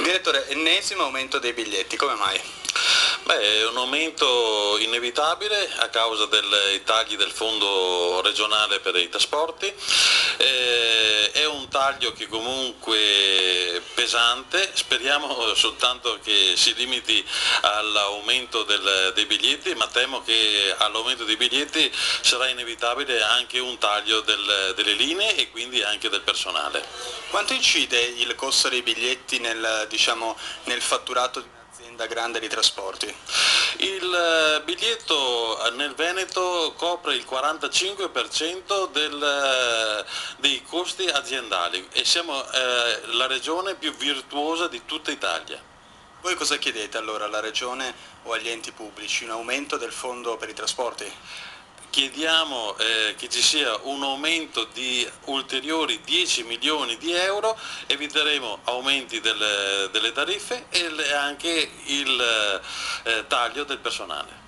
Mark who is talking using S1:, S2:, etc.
S1: Direttore, ennesimo aumento dei biglietti, come mai?
S2: Beh, è un aumento inevitabile a causa dei tagli del fondo regionale per i trasporti, è un taglio che comunque è pesante, speriamo soltanto che si limiti all'aumento dei biglietti, ma temo che all'aumento dei biglietti sarà inevitabile anche un taglio delle linee e quindi anche del personale.
S1: Quanto incide il costo dei biglietti nel fatturato di un'azienda grande di trasporti?
S2: Il biglietto nel Veneto copre il 45% dei costi aziendali e siamo la regione più virtuosa di tutta Italia.
S1: Voi cosa chiedete allora alla Regione o agli enti pubblici? Un aumento del fondo per i trasporti?
S2: Chiediamo che ci sia un aumento di ulteriori 10 milioni di euro, eviteremo aumenti delle tariffe e anche il taglio del personale.